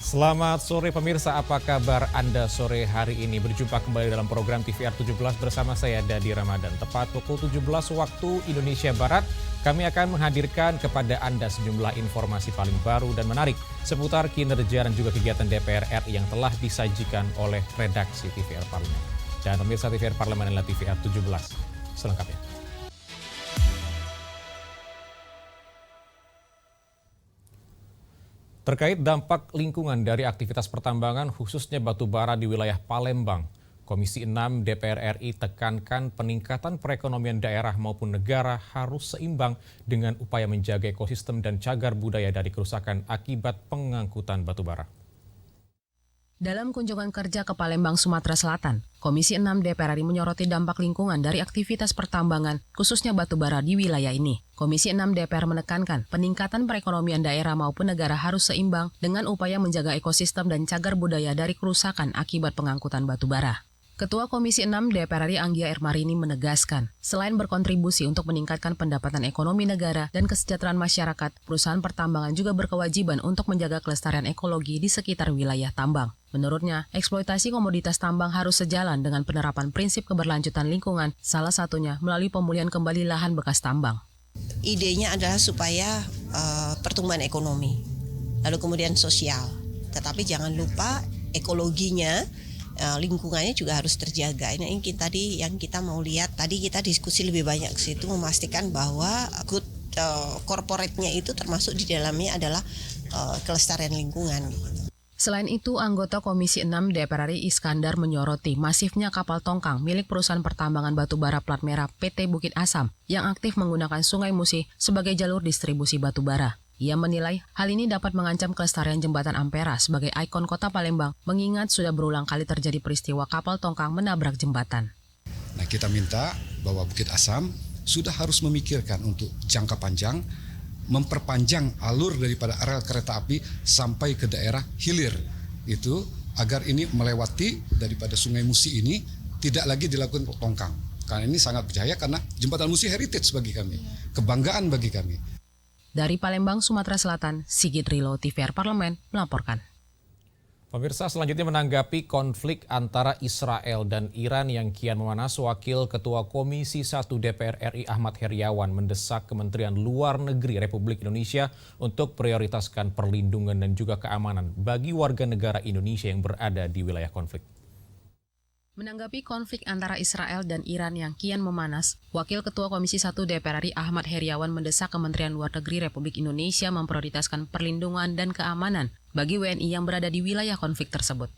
Selamat sore pemirsa, apa kabar Anda sore hari ini? Berjumpa kembali dalam program TVR 17 bersama saya Dadi Ramadan. Tepat pukul 17 waktu Indonesia Barat, kami akan menghadirkan kepada Anda sejumlah informasi paling baru dan menarik seputar kinerja dan juga kegiatan DPR RI yang telah disajikan oleh redaksi TVR Parlemen. Dan pemirsa TVR Parlemen adalah TVR 17. Selengkapnya. Terkait dampak lingkungan dari aktivitas pertambangan khususnya batu bara di wilayah Palembang, Komisi 6 DPR RI tekankan peningkatan perekonomian daerah maupun negara harus seimbang dengan upaya menjaga ekosistem dan cagar budaya dari kerusakan akibat pengangkutan batu bara. Dalam kunjungan kerja ke Palembang, Sumatera Selatan, Komisi 6 DPR RI menyoroti dampak lingkungan dari aktivitas pertambangan, khususnya batu bara di wilayah ini. Komisi 6 DPR menekankan peningkatan perekonomian daerah maupun negara harus seimbang dengan upaya menjaga ekosistem dan cagar budaya dari kerusakan akibat pengangkutan batu bara. Ketua Komisi 6 DPR RI Anggia Ermarini menegaskan, selain berkontribusi untuk meningkatkan pendapatan ekonomi negara dan kesejahteraan masyarakat, perusahaan pertambangan juga berkewajiban untuk menjaga kelestarian ekologi di sekitar wilayah tambang. Menurutnya, eksploitasi komoditas tambang harus sejalan dengan penerapan prinsip keberlanjutan lingkungan, salah satunya melalui pemulihan kembali lahan bekas tambang. Idenya adalah supaya pertumbuhan ekonomi, lalu kemudian sosial. Tetapi jangan lupa ekologinya, lingkungannya juga harus terjaga. Ini yang kita mau lihat. Tadi kita diskusi lebih banyak ke situ, memastikan bahwa good corporate-nya itu termasuk di dalamnya adalah kelestarian lingkungan. Selain itu, anggota Komisi 6 DPR RI Iskandar menyoroti masifnya kapal tongkang milik perusahaan pertambangan batu bara plat merah PT Bukit Asam yang aktif menggunakan Sungai Musi sebagai jalur distribusi batu bara. Ia menilai hal ini dapat mengancam kelestarian jembatan Ampera sebagai ikon kota Palembang, mengingat sudah berulang kali terjadi peristiwa kapal tongkang menabrak jembatan. Nah, kita minta bahwa Bukit Asam sudah harus memikirkan untuk jangka panjang, memperpanjang alur daripada rel kereta api sampai ke daerah hilir itu agar ini melewati daripada Sungai Musi ini tidak lagi dilakukan tongkang. Karena ini sangat berbahaya karena jembatan Musi heritage bagi kami, kebanggaan bagi kami. Dari Palembang, Sumatera Selatan, Sigit Rilo, TVR Parlemen melaporkan. Pemirsa, selanjutnya menanggapi konflik antara Israel dan Iran yang kian memanas, Wakil Ketua Komisi 1 DPR RI Ahmad Heriawan mendesak Kementerian Luar Negeri Republik Indonesia untuk prioritaskan perlindungan dan juga keamanan bagi warga negara Indonesia yang berada di wilayah konflik. Menanggapi konflik antara Israel dan Iran yang kian memanas, Wakil Ketua Komisi 1 DPR RI Ahmad Heriawan mendesak Kementerian Luar Negeri Republik Indonesia memprioritaskan perlindungan dan keamanan bagi WNI yang berada di wilayah konflik tersebut.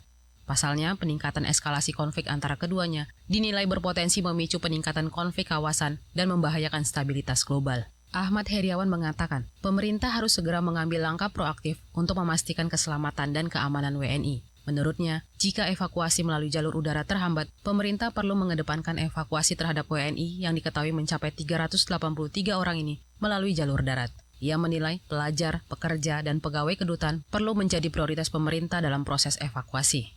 Pasalnya, peningkatan eskalasi konflik antara keduanya dinilai berpotensi memicu peningkatan konflik kawasan dan membahayakan stabilitas global. Ahmad Heriawan mengatakan, pemerintah harus segera mengambil langkah proaktif untuk memastikan keselamatan dan keamanan WNI. Menurutnya, jika evakuasi melalui jalur udara terhambat, pemerintah perlu mengedepankan evakuasi terhadap WNI yang diketahui mencapai 383 orang ini melalui jalur darat. Ia menilai pelajar, pekerja, dan pegawai kedutaan perlu menjadi prioritas pemerintah dalam proses evakuasi.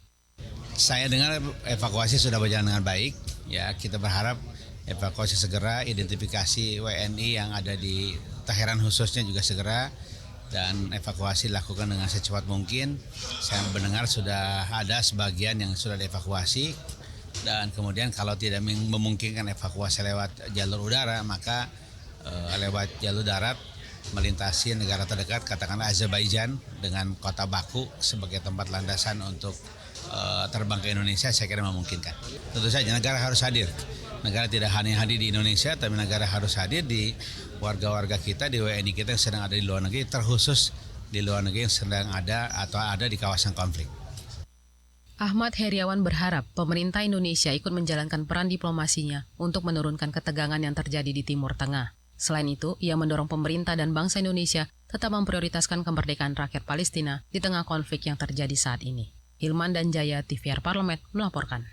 Saya dengar evakuasi sudah berjalan dengan baik. Ya, kita berharap evakuasi segera, identifikasi WNI yang ada di Teheran khususnya juga segera, dan evakuasi dilakukan dengan secepat mungkin. Saya mendengar sudah ada sebagian yang sudah dievakuasi, dan kemudian kalau tidak memungkinkan evakuasi lewat jalur udara, maka lewat jalur darat melintasi negara terdekat, katakanlah Azerbaijan dengan kota Baku sebagai tempat landasan untuk terbang ke Indonesia, saya kira memungkinkan. Tentu saja negara harus hadir. Negara tidak hanya hadir di Indonesia, tapi negara harus hadir di warga-warga kita, di WNI kita yang sedang ada di luar negeri, terkhusus di luar negeri yang sedang ada atau ada di kawasan konflik. Ahmad Heriawan berharap pemerintah Indonesia ikut menjalankan peran diplomasinya untuk menurunkan ketegangan yang terjadi di Timur Tengah. Selain itu, ia mendorong pemerintah dan bangsa Indonesia tetap memprioritaskan kemerdekaan rakyat Palestina di tengah konflik yang terjadi saat ini. Hilman dan Jaya, TVR Parlemen melaporkan.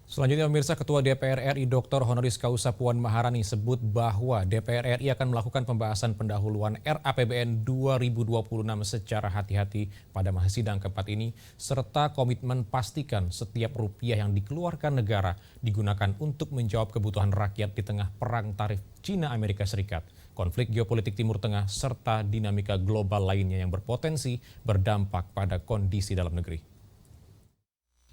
Selanjutnya pemirsa, Ketua DPR RI Dr. Honoris Causa Puan Maharani sebut bahwa DPR RI akan melakukan pembahasan pendahuluan RAPBN 2026 secara hati-hati pada masa sidang keempat ini, serta komitmen pastikan setiap rupiah yang dikeluarkan negara digunakan untuk menjawab kebutuhan rakyat di tengah perang tarif China-Amerika Serikat. konflik geopolitik Timur Tengah, serta dinamika global lainnya yang berpotensi berdampak pada kondisi dalam negeri.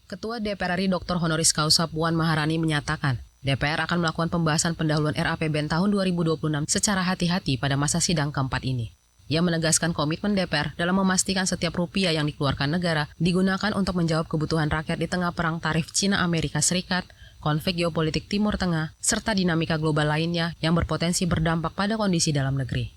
Ketua DPR RI Dr. Honoris Causa Puan Maharani menyatakan, DPR akan melakukan pembahasan pendahuluan RAPBN tahun 2026 secara hati-hati pada masa sidang keempat ini. Ia menegaskan komitmen DPR dalam memastikan setiap rupiah yang dikeluarkan negara digunakan untuk menjawab kebutuhan rakyat di tengah perang tarif Cina-Amerika Serikat, konflik geopolitik Timur Tengah, serta dinamika global lainnya yang berpotensi berdampak pada kondisi dalam negeri.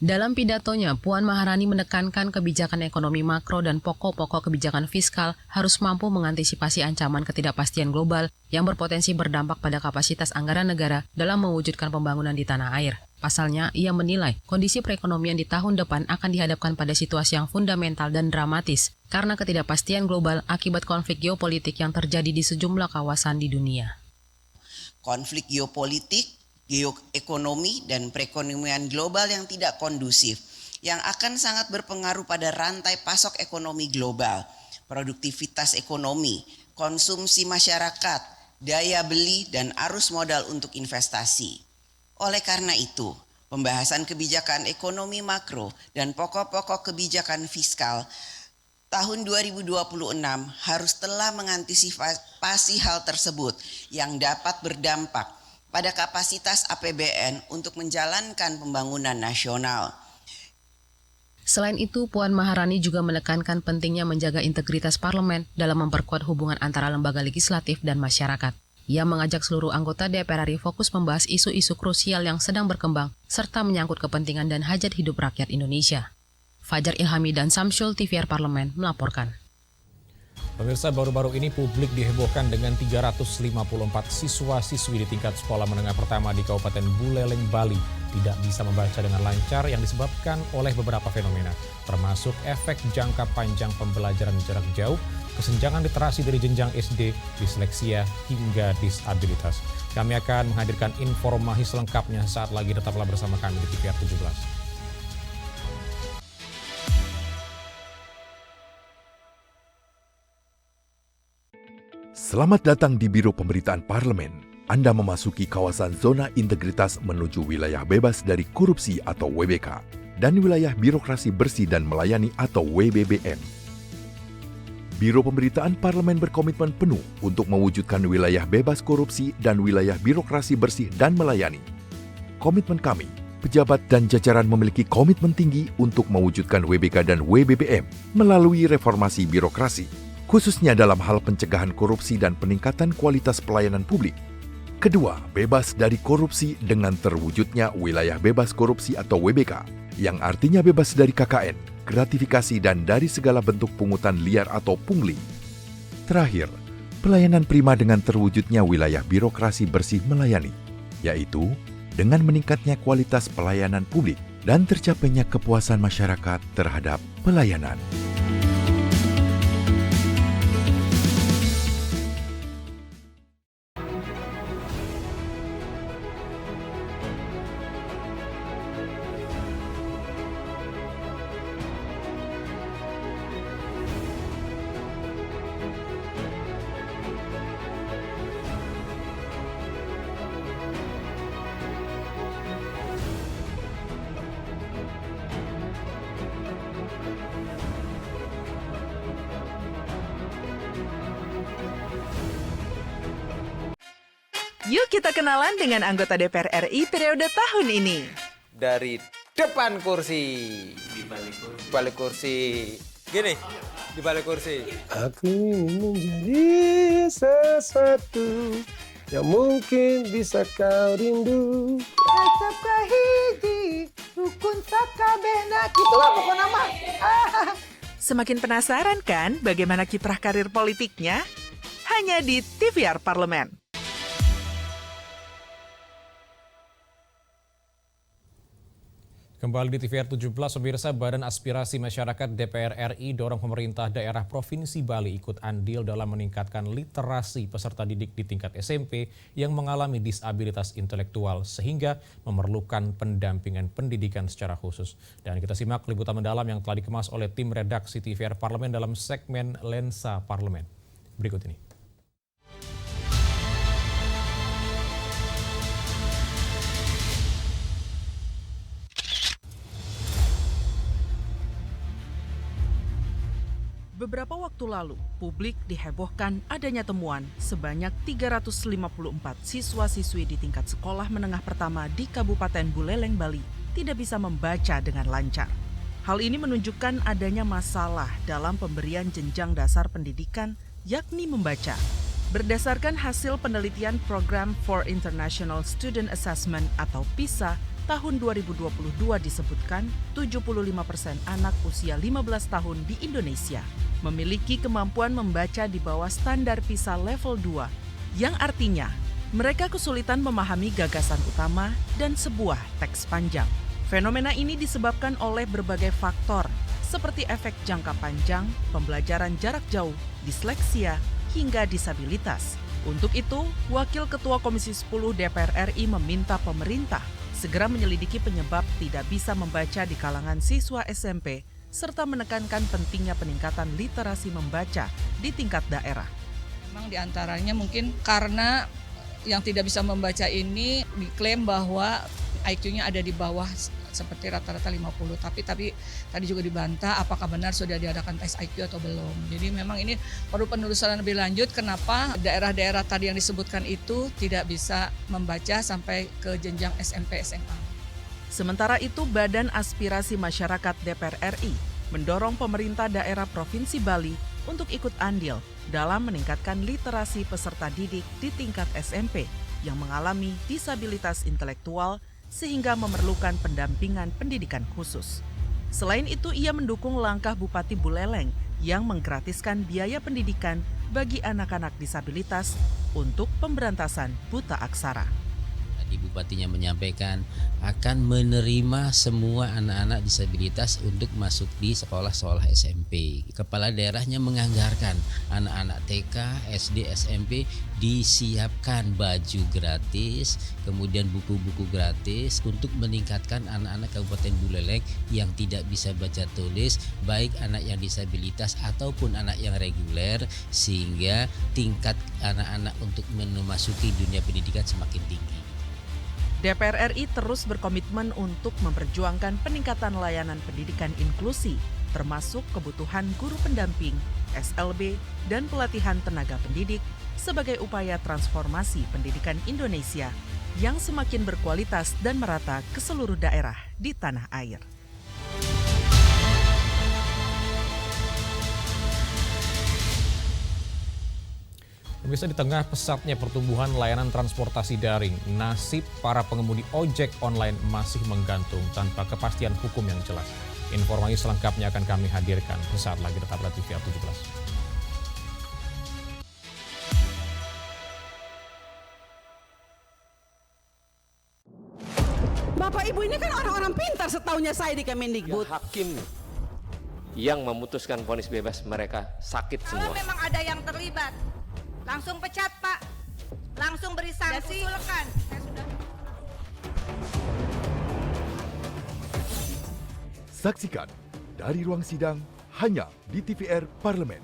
Dalam pidatonya, Puan Maharani menekankan kebijakan ekonomi makro dan pokok-pokok kebijakan fiskal harus mampu mengantisipasi ancaman ketidakpastian global yang berpotensi berdampak pada kapasitas anggaran negara dalam mewujudkan pembangunan di tanah air. Pasalnya, ia menilai kondisi perekonomian di tahun depan akan dihadapkan pada situasi yang fundamental dan dramatis karena ketidakpastian global akibat konflik geopolitik yang terjadi di sejumlah kawasan di dunia. Konflik geopolitik, geoekonomi, dan perekonomian global yang tidak kondusif yang akan sangat berpengaruh pada rantai pasok ekonomi global, produktivitas ekonomi, konsumsi masyarakat, daya beli, dan arus modal untuk investasi. Oleh karena itu, pembahasan kebijakan ekonomi makro dan pokok-pokok kebijakan fiskal tahun 2026 harus telah mengantisipasi hal tersebut yang dapat berdampak pada kapasitas APBN untuk menjalankan pembangunan nasional. Selain itu, Puan Maharani juga menekankan pentingnya menjaga integritas parlemen dalam memperkuat hubungan antara lembaga legislatif dan masyarakat. Ia mengajak seluruh anggota DPR RI fokus membahas isu-isu krusial yang sedang berkembang, serta menyangkut kepentingan dan hajat hidup rakyat Indonesia. Fajar Ilhami dan Samsul TVR Parlemen melaporkan. Pemirsa, baru-baru ini publik dihebohkan dengan 354 siswa-siswi di tingkat sekolah menengah pertama di Kabupaten Buleleng, Bali tidak bisa membaca dengan lancar yang disebabkan oleh beberapa fenomena, termasuk efek jangka panjang pembelajaran jarak jauh, kesenjangan literasi dari jenjang SD, disleksia, hingga disabilitas. Kami akan menghadirkan informasi selengkapnya saat lagi, tetaplah bersama kami di TVR 17. Selamat datang di Biro Pemberitaan Parlemen. Anda memasuki kawasan zona integritas menuju wilayah bebas dari korupsi atau WBK dan wilayah birokrasi bersih dan melayani atau WBBM. Biro Pemberitaan Parlemen berkomitmen penuh untuk mewujudkan wilayah bebas korupsi dan wilayah birokrasi bersih dan melayani. Komitmen kami, pejabat dan jajaran memiliki komitmen tinggi untuk mewujudkan WBK dan WBBM melalui reformasi birokrasi, khususnya dalam hal pencegahan korupsi dan peningkatan kualitas pelayanan publik. Kedua, bebas dari korupsi dengan terwujudnya wilayah bebas korupsi atau WBK, yang artinya bebas dari KKN, gratifikasi, dan dari segala bentuk pungutan liar atau pungli. Terakhir, pelayanan prima dengan terwujudnya wilayah birokrasi bersih melayani, yaitu dengan meningkatnya kualitas pelayanan publik dan tercapainya kepuasan masyarakat terhadap pelayanan. Yuk kita kenalan dengan anggota DPR RI periode tahun ini. Dari depan kursi. Di balik kursi. Gini, di balik kursi. Aku ingin menjadi sesuatu yang mungkin bisa kau rindu. Asap kahiji, rukun sakabena. Gitulah pokok nama. Semakin penasaran kan bagaimana kiprah karir politiknya? Hanya di TVR Parlemen. Kembali di TVR 17, pemirsa, Badan Aspirasi Masyarakat DPR RI dorong pemerintah daerah Provinsi Bali ikut andil dalam meningkatkan literasi peserta didik di tingkat SMP yang mengalami disabilitas intelektual sehingga memerlukan pendampingan pendidikan secara khusus. Dan kita simak liputan mendalam yang telah dikemas oleh tim redaksi TVR Parlemen dalam segmen Lensa Parlemen. Berikut ini. Beberapa waktu lalu, publik dihebohkan adanya temuan sebanyak 354 siswa-siswi di tingkat sekolah menengah pertama di Kabupaten Buleleng, Bali tidak bisa membaca dengan lancar. Hal ini menunjukkan adanya masalah dalam pemberian jenjang dasar pendidikan, yakni membaca. Berdasarkan hasil penelitian Program for International Student Assessment atau PISA, tahun 2022 disebutkan 75% anak usia 15 tahun di Indonesia memiliki kemampuan membaca di bawah standar PISA level 2, yang artinya mereka kesulitan memahami gagasan utama dan sebuah teks panjang. Fenomena ini disebabkan oleh berbagai faktor, seperti efek jangka panjang, pembelajaran jarak jauh, disleksia, hingga disabilitas. Untuk itu, Wakil Ketua Komisi 10 DPR RI meminta pemerintah segera menyelidiki penyebab tidak bisa membaca di kalangan siswa SMP, serta menekankan pentingnya peningkatan literasi membaca di tingkat daerah. Memang diantaranya mungkin karena yang tidak bisa membaca ini diklaim bahwa IQ-nya ada di bawah seperti rata-rata 50, tapi tadi juga dibantah apakah benar sudah diadakan tes IQ atau belum. Jadi memang ini perlu penelusuran lebih lanjut kenapa daerah-daerah tadi yang disebutkan itu tidak bisa membaca sampai ke jenjang SMP SMA. Sementara itu, Badan Aspirasi Masyarakat DPR RI mendorong pemerintah daerah Provinsi Bali untuk ikut andil dalam meningkatkan literasi peserta didik di tingkat SMP yang mengalami disabilitas intelektual sehingga memerlukan pendampingan pendidikan khusus. Selain itu, ia mendukung langkah Bupati Buleleng yang menggratiskan biaya pendidikan bagi anak-anak disabilitas untuk pemberantasan buta aksara. Bupatinya menyampaikan akan menerima semua anak-anak disabilitas untuk masuk di sekolah-sekolah SMP. Kepala daerahnya menganggarkan anak-anak TK, SD, SMP disiapkan baju gratis, kemudian buku-buku gratis untuk meningkatkan anak-anak Kabupaten Buleleng yang tidak bisa baca tulis, baik anak yang disabilitas ataupun anak yang reguler, sehingga tingkat anak-anak untuk memasuki dunia pendidikan semakin tinggi. DPR RI terus berkomitmen untuk memperjuangkan peningkatan layanan pendidikan inklusi, termasuk kebutuhan guru pendamping, SLB, dan pelatihan tenaga pendidik sebagai upaya transformasi pendidikan Indonesia yang semakin berkualitas dan merata ke seluruh daerah di tanah air. Pemirsa, di tengah pesatnya pertumbuhan layanan transportasi daring, nasib para pengemudi ojek online masih menggantung tanpa kepastian hukum yang jelas. Informasi selengkapnya akan kami hadirkan sesaat lagi, tetaplah TVR 17. Bapak Ibu ini kan orang-orang pintar setaunya saya di Kemendikbud. Ya, hakim yang memutuskan vonis bebas mereka sakit semua. Kalau memang ada yang terlibat, langsung pecat Pak, langsung beri sanksi. Saksikan dari ruang sidang hanya di TVR Parlemen.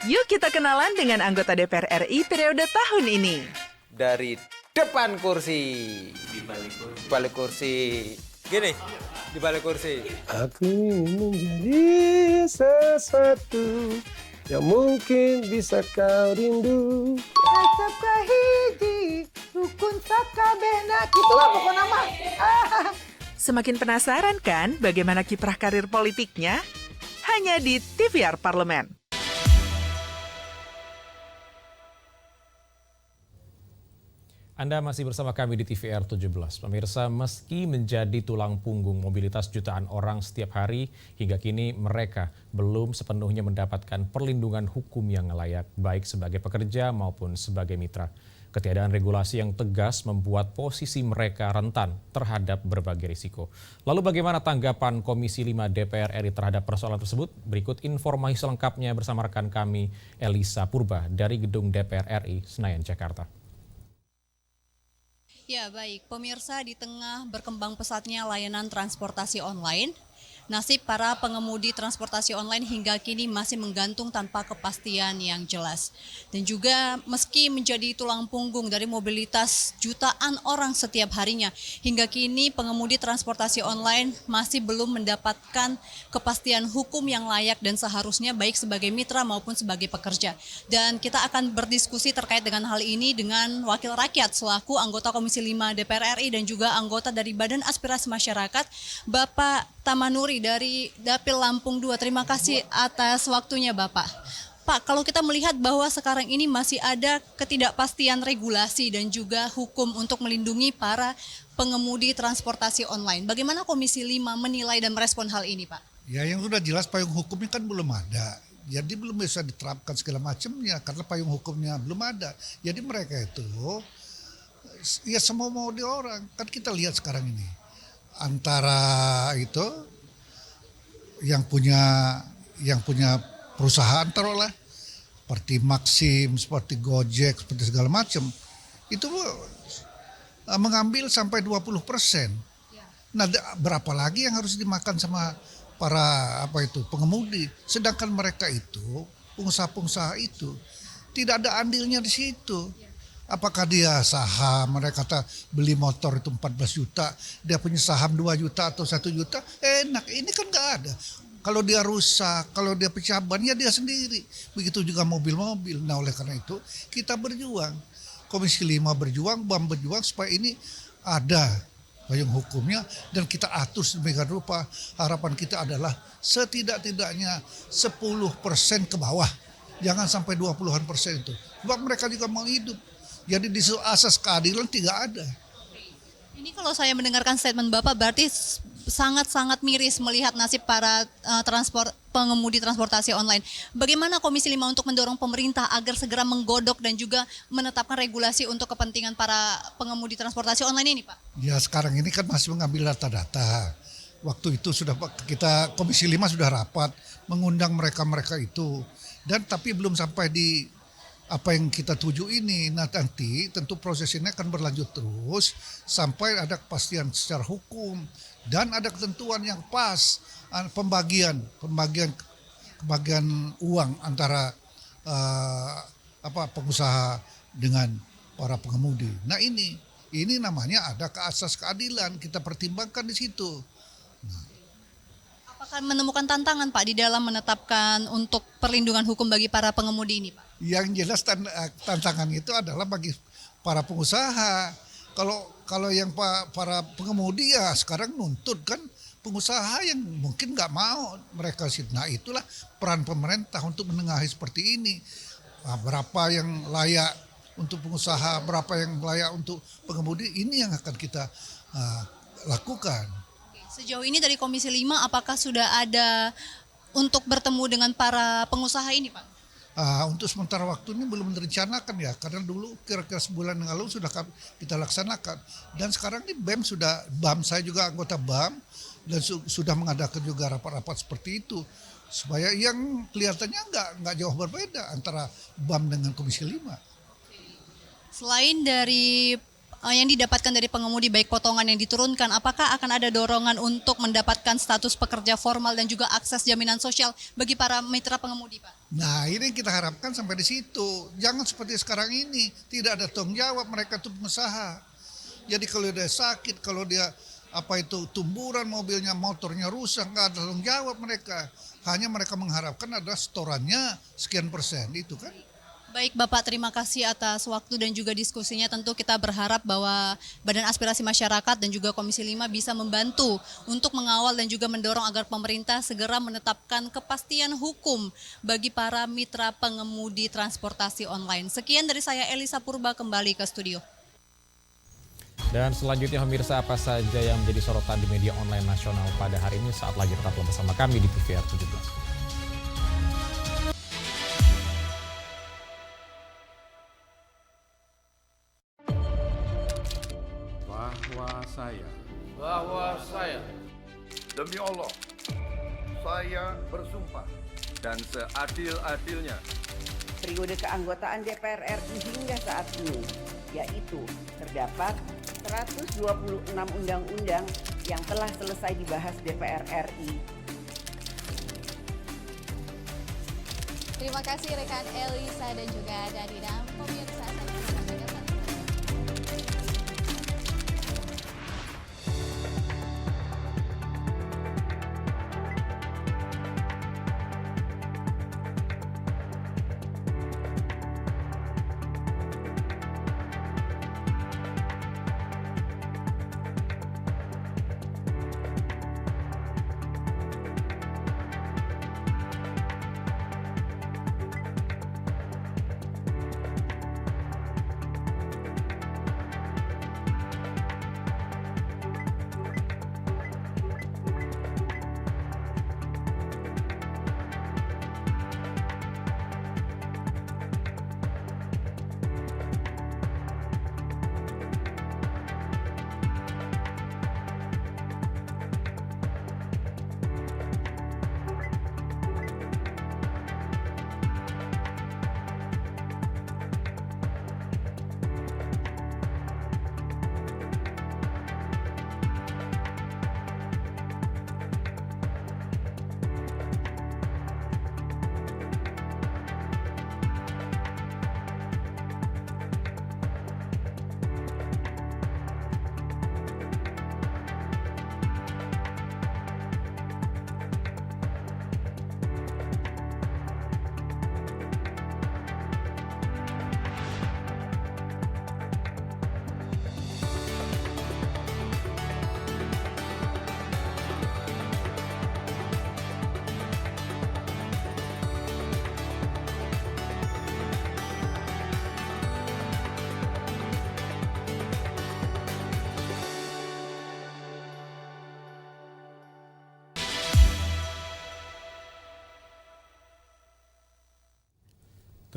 Yuk kita kenalan dengan anggota DPR RI periode tahun ini. Dari depan kursi, di balik kursi, gini, di balik kursi. Aku ingin menjadi sesuatu yang mungkin bisa kau rindu. Acap kahiji, rukun sakabehna. Gitulah pokoknya mah. Semakin penasaran kan bagaimana kiprah karir politiknya? Hanya di TVR Parlemen. Anda masih bersama kami di TVR 17. Pemirsa, meski menjadi tulang punggung mobilitas jutaan orang setiap hari, hingga kini mereka belum sepenuhnya mendapatkan perlindungan hukum yang layak, baik sebagai pekerja maupun sebagai mitra. Ketiadaan regulasi yang tegas membuat posisi mereka rentan terhadap berbagai risiko. Lalu bagaimana tanggapan Komisi 5 DPR RI terhadap persoalan tersebut? Berikut informasi selengkapnya bersama rekan kami Elisa Purba dari Gedung DPR RI Senayan, Jakarta. Ya baik, pemirsa, di tengah berkembang pesatnya layanan transportasi online, nasib para pengemudi transportasi online hingga kini masih menggantung tanpa kepastian yang jelas. Dan juga meski menjadi tulang punggung dari mobilitas jutaan orang setiap harinya, hingga kini pengemudi transportasi online masih belum mendapatkan kepastian hukum yang layak dan seharusnya baik sebagai mitra maupun sebagai pekerja. Dan kita akan berdiskusi terkait dengan hal ini dengan Wakil Rakyat selaku anggota Komisi 5 DPR RI dan juga anggota dari Badan Aspirasi Masyarakat, Bapak Tamanuri dari Dapil Lampung 2. Terima kasih atas waktunya Bapak. Pak, kalau kita melihat bahwa sekarang ini masih ada ketidakpastian regulasi dan juga hukum untuk melindungi para pengemudi transportasi online. Bagaimana Komisi 5 menilai dan merespon hal ini, Pak? Ya, yang sudah jelas payung hukumnya kan belum ada. Jadi belum bisa diterapkan segala macamnya karena payung hukumnya belum ada. Jadi mereka itu ya semua mau di orang. Kan kita lihat sekarang ini. Antara itu yang punya perusahaan taruhlah seperti Maxim, seperti Gojek, seperti segala macam itu mengambil sampai 20%. Nah, berapa lagi yang harus dimakan sama para pengemudi? Sedangkan mereka itu pengusaha-pengusaha itu tidak ada andilnya di situ. Apakah dia saham, mereka kata beli motor itu 14 juta, dia punya saham 2 juta atau 1 juta, enak. Ini kan nggak ada. Kalau dia rusak, kalau dia pecah ban, ya dia sendiri. Begitu juga mobil-mobil. Nah, oleh karena itu kita berjuang. Komisi 5 berjuang, BAM berjuang supaya ini ada payung hukumnya dan kita atur sedemikian rupa. Harapan kita adalah setidak-tidaknya 10% ke bawah. Jangan sampai 20-an% itu. Sebab mereka juga mau hidup. Jadi di asas keadilan tidak ada. Ini kalau saya mendengarkan statement Bapak berarti sangat-sangat miris melihat nasib para pengemudi transportasi online. Bagaimana Komisi 5 untuk mendorong pemerintah agar segera menggodok dan juga menetapkan regulasi untuk kepentingan para pengemudi transportasi online ini, Pak? Ya, sekarang ini kan masih mengambil data-data. Waktu itu sudah kita Komisi 5 sudah rapat mengundang mereka-mereka itu. Dan tapi belum sampai di apa yang kita tuju ini. Nah, nanti tentu proses ini akan berlanjut terus sampai ada kepastian secara hukum dan ada ketentuan yang pas pembagian uang antara pengusaha dengan para pengemudi. Nah, ini namanya ada asas keadilan, kita pertimbangkan di situ. Apakah menemukan tantangan, Pak, di dalam menetapkan untuk perlindungan hukum bagi para pengemudi ini, Pak? Yang jelas tantangan itu adalah bagi para pengusaha. Kalau yang para pengemudi ya sekarang nuntut kan pengusaha yang mungkin nggak mau mereka sih. Nah, itulah peran pemerintah untuk menengahi seperti ini. Nah, berapa yang layak untuk pengusaha, berapa yang layak untuk pengemudi, ini yang akan kita lakukan. Sejauh ini dari Komisi 5 apakah sudah ada untuk bertemu dengan para pengusaha ini, Pak? Untuk sementara waktu ini belum direncanakan ya, karena dulu kira-kira sebulan yang lalu sudah kita laksanakan. Dan sekarang ini BAM, saya juga anggota BAM, dan sudah mengadakan juga rapat-rapat seperti itu. Supaya yang kelihatannya nggak jauh berbeda antara BAM dengan Komisi 5. Selain dari yang didapatkan dari pengemudi baik potongan yang diturunkan, apakah akan ada dorongan untuk mendapatkan status pekerja formal dan juga akses jaminan sosial bagi para mitra pengemudi, Pak? Nah, ini kita harapkan sampai di situ. Jangan seperti sekarang ini, tidak ada tanggung jawab mereka itu pengusaha. Jadi kalau dia sakit, kalau dia tumburan mobilnya, motornya rusak, nggak ada tanggung jawab mereka. Hanya mereka mengharapkan ada setorannya sekian persen, itu kan. Baik Bapak, terima kasih atas waktu dan juga diskusinya. Tentu kita berharap bahwa Badan Aspirasi Masyarakat dan juga Komisi 5 bisa membantu untuk mengawal dan juga mendorong agar pemerintah segera menetapkan kepastian hukum bagi para mitra pengemudi transportasi online. Sekian dari saya, Elisa Purba, kembali ke studio. Dan selanjutnya pemirsa, apa saja yang menjadi sorotan di media online nasional pada hari ini? Saat lagi tetap bersama kami di TVR 17. bahwa saya demi Allah saya bersumpah dan seadil-adilnya periode keanggotaan DPR RI hingga saat ini, yaitu terdapat 126 undang-undang yang telah selesai dibahas DPR RI. Terima kasih rekan Elisa dan juga Danida. Pemirsa,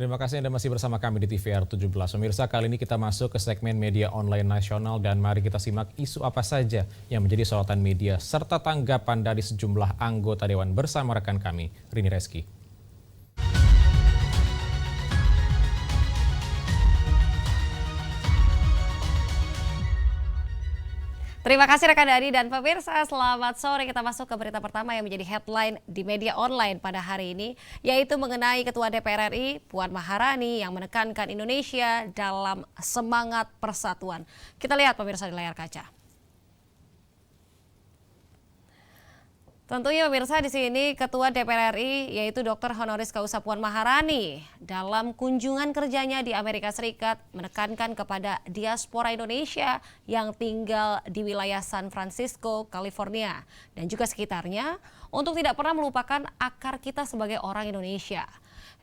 terima kasih Anda masih bersama kami di TVR 17. Pemirsa, kali ini kita masuk ke segmen media online nasional dan mari kita simak isu apa saja yang menjadi sorotan media serta tanggapan dari sejumlah anggota Dewan bersama rekan kami, Rini Reski. Terima kasih rekan Dani dan pemirsa, selamat sore. Kita masuk ke berita pertama yang menjadi headline di media online pada hari ini, yaitu mengenai Ketua DPR RI Puan Maharani yang menekankan Indonesia dalam semangat persatuan. Kita lihat pemirsa di layar kaca. Tentunya pemirsa di sini Ketua DPR RI yaitu Dr. Honoris Causa Puan Maharani dalam kunjungan kerjanya di Amerika Serikat menekankan kepada diaspora Indonesia yang tinggal di wilayah San Francisco, California dan juga sekitarnya untuk tidak pernah melupakan akar kita sebagai orang Indonesia.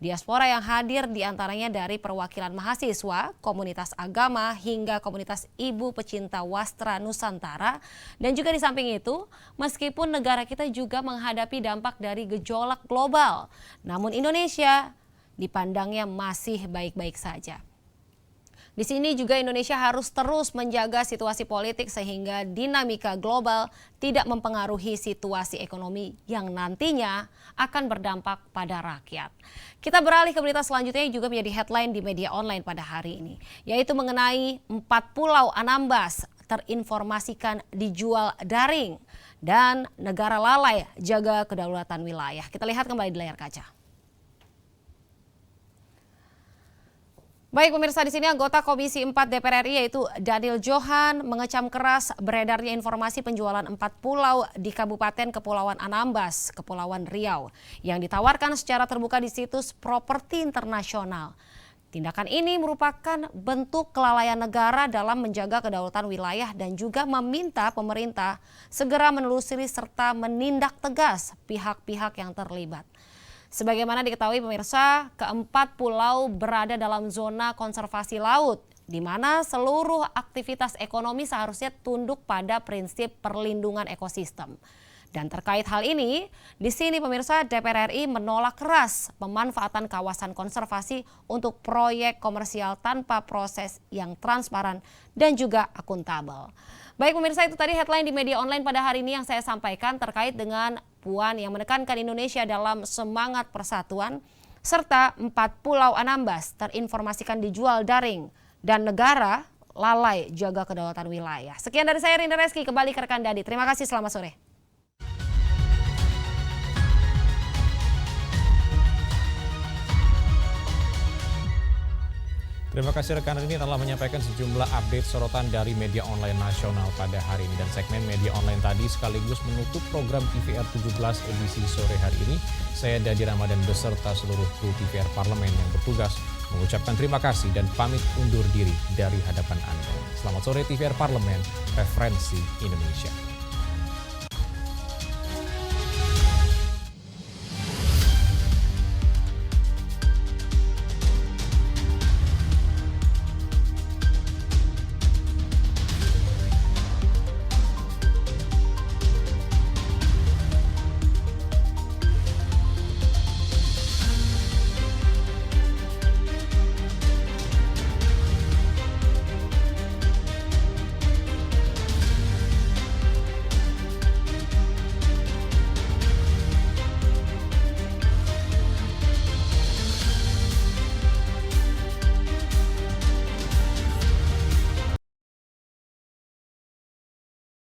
Diaspora yang hadir diantaranya dari perwakilan mahasiswa, komunitas agama, hingga komunitas ibu pecinta wastra Nusantara. Dan juga di samping itu, meskipun negara kita juga menghadapi dampak dari gejolak global, namun Indonesia dipandangnya masih baik-baik saja. Di sini juga Indonesia harus terus menjaga situasi politik sehingga dinamika global tidak mempengaruhi situasi ekonomi yang nantinya akan berdampak pada rakyat. Kita beralih ke berita selanjutnya yang juga menjadi headline di media online pada hari ini, yaitu mengenai 4 pulau Anambas terinformasikan dijual daring dan negara lalai jaga kedaulatan wilayah. Kita lihat kembali di layar kaca. Baik pemirsa, di sini anggota Komisi 4 DPR RI yaitu Daniel Johan mengecam keras beredarnya informasi penjualan 4 pulau di Kabupaten Kepulauan Anambas, Kepulauan Riau yang ditawarkan secara terbuka di situs properti internasional. Tindakan ini merupakan bentuk kelalaian negara dalam menjaga kedaulatan wilayah dan juga meminta pemerintah segera menelusuri serta menindak tegas pihak-pihak yang terlibat. Sebagaimana diketahui pemirsa, keempat pulau berada dalam zona konservasi laut, di mana seluruh aktivitas ekonomi seharusnya tunduk pada prinsip perlindungan ekosistem. Dan terkait hal ini, di sini pemirsa DPR RI menolak keras pemanfaatan kawasan konservasi untuk proyek komersial tanpa proses yang transparan dan juga akuntabel. Baik pemirsa, itu tadi headline di media online pada hari ini yang saya sampaikan terkait dengan Puan yang menekankan Indonesia dalam semangat persatuan, serta 4 pulau Anambas terinformasikan dijual daring dan negara lalai jaga kedaulatan wilayah. Sekian dari saya, Rinda Reski, kembali ke rekan Dadi. Terima kasih, selamat sore. Terima kasih rekan ini telah menyampaikan sejumlah update sorotan dari media online nasional pada hari ini. Dan segmen media online tadi sekaligus menutup program TVR 17 edisi sore hari ini. Saya Dadi Ramadan beserta seluruh kru TVR Parlemen yang bertugas mengucapkan terima kasih dan pamit undur diri dari hadapan Anda. Selamat sore TVR Parlemen, referensi Indonesia.